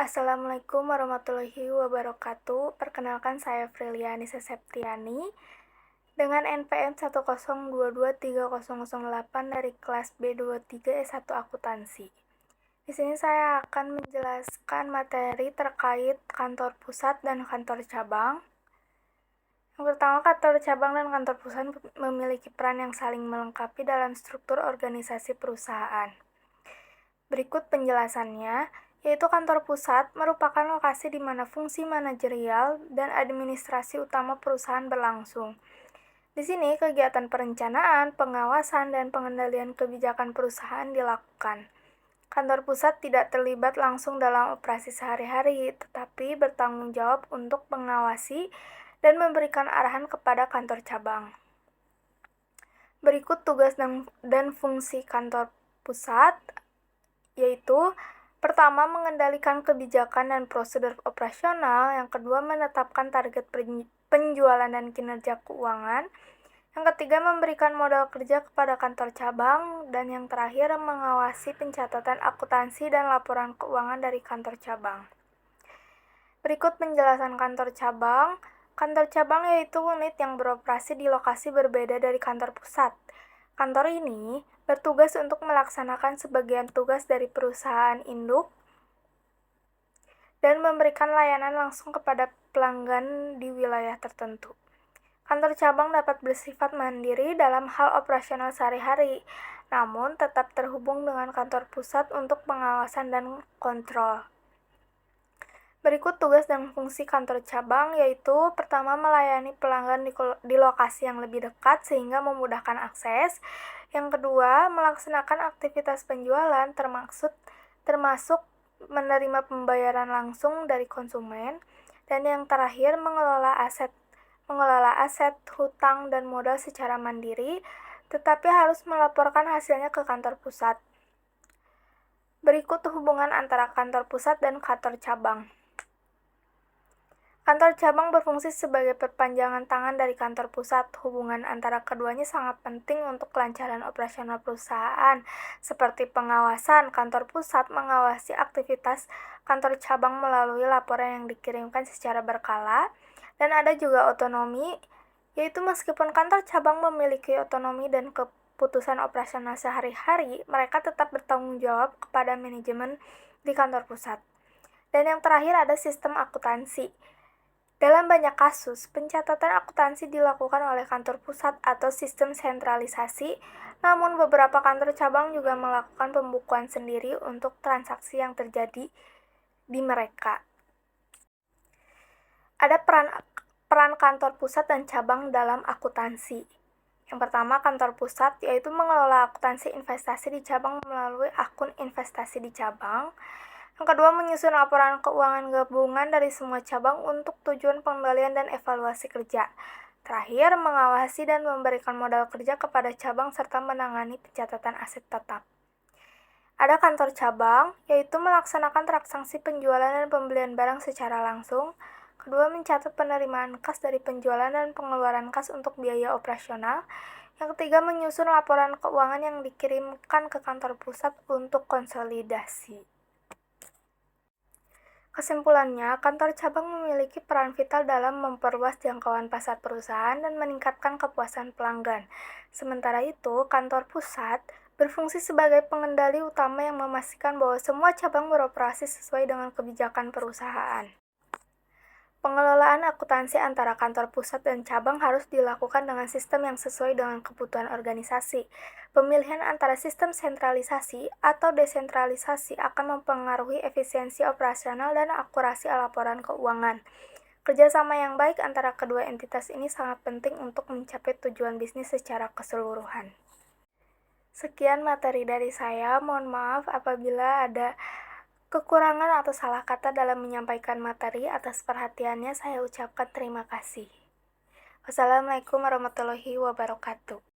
Assalamualaikum warahmatullahi wabarakatuh. Perkenalkan saya Friliani Septiani dengan NPM 102230008 dari kelas B23 S1 Akuntansi. Di sini saya akan menjelaskan materi terkait kantor pusat dan kantor cabang. Yang pertama, kantor cabang dan kantor pusat memiliki peran yang saling melengkapi dalam struktur organisasi perusahaan. Berikut penjelasannya, yaitu kantor pusat merupakan lokasi di mana fungsi manajerial dan administrasi utama perusahaan berlangsung. Di sini kegiatan perencanaan, pengawasan, dan pengendalian kebijakan perusahaan dilakukan. Kantor pusat tidak terlibat langsung dalam operasi sehari-hari, tetapi bertanggung jawab untuk mengawasi dan memberikan arahan kepada kantor cabang. Berikut tugas dan fungsi kantor pusat, yaitu pertama, mengendalikan kebijakan dan prosedur operasional. Yang kedua, menetapkan target penjualan dan kinerja keuangan. Yang ketiga, memberikan modal kerja kepada kantor cabang. Dan yang terakhir, mengawasi pencatatan akuntansi dan laporan keuangan dari kantor cabang. Berikut penjelasan kantor cabang. Kantor cabang yaitu unit yang beroperasi di lokasi berbeda dari kantor pusat. Kantor ini bertugas untuk melaksanakan sebagian tugas dari perusahaan induk dan memberikan layanan langsung kepada pelanggan di wilayah tertentu. Kantor cabang dapat bersifat mandiri dalam hal operasional sehari-hari, namun tetap terhubung dengan kantor pusat untuk pengawasan dan kontrol. Berikut tugas dan fungsi kantor cabang, yaitu pertama, melayani pelanggan di lokasi yang lebih dekat sehingga memudahkan akses. Yang kedua, melaksanakan aktivitas penjualan termasuk menerima pembayaran langsung dari konsumen. Dan yang terakhir, mengelola aset, hutang, dan modal secara mandiri, tetapi harus melaporkan hasilnya ke kantor pusat. Berikut hubungan antara kantor pusat dan kantor cabang. Kantor cabang berfungsi sebagai perpanjangan tangan dari kantor pusat. Hubungan antara keduanya sangat penting untuk kelancaran operasional perusahaan. Seperti pengawasan, kantor pusat mengawasi aktivitas kantor cabang melalui laporan yang dikirimkan secara berkala. Dan ada juga otonomi, yaitu meskipun kantor cabang memiliki otonomi dan keputusan operasional sehari-hari, mereka tetap bertanggung jawab kepada manajemen di kantor pusat. Dan yang terakhir ada sistem akuntansi. Dalam banyak kasus, pencatatan akuntansi dilakukan oleh kantor pusat atau sistem sentralisasi, namun beberapa kantor cabang juga melakukan pembukuan sendiri untuk transaksi yang terjadi di mereka. Ada peran kantor pusat dan cabang dalam akuntansi. Yang pertama, kantor pusat yaitu mengelola akuntansi investasi di cabang melalui akun investasi di cabang. Yang kedua, menyusun laporan keuangan gabungan dari semua cabang untuk tujuan pengendalian dan evaluasi kerja. Terakhir, mengawasi dan memberikan modal kerja kepada cabang serta menangani pencatatan aset tetap. Ada kantor cabang, yaitu melaksanakan transaksi penjualan dan pembelian barang secara langsung. Kedua, mencatat penerimaan kas dari penjualan dan pengeluaran kas untuk biaya operasional. Yang ketiga, menyusun laporan keuangan yang dikirimkan ke kantor pusat untuk konsolidasi. Kesimpulannya, kantor cabang memiliki peran vital dalam memperluas jangkauan pasar perusahaan dan meningkatkan kepuasan pelanggan. Sementara itu, kantor pusat berfungsi sebagai pengendali utama yang memastikan bahwa semua cabang beroperasi sesuai dengan kebijakan perusahaan. Pengelolaan akuntansi antara kantor pusat dan cabang harus dilakukan dengan sistem yang sesuai dengan kebutuhan organisasi. Pemilihan antara sistem sentralisasi atau desentralisasi akan mempengaruhi efisiensi operasional dan akurasi laporan keuangan. Kerjasama yang baik antara kedua entitas ini sangat penting untuk mencapai tujuan bisnis secara keseluruhan. Sekian materi dari saya, mohon maaf apabila ada kekurangan atau salah kata dalam menyampaikan materi. Atas perhatiannya saya ucapkan terima kasih. Wassalamualaikum warahmatullahi wabarakatuh.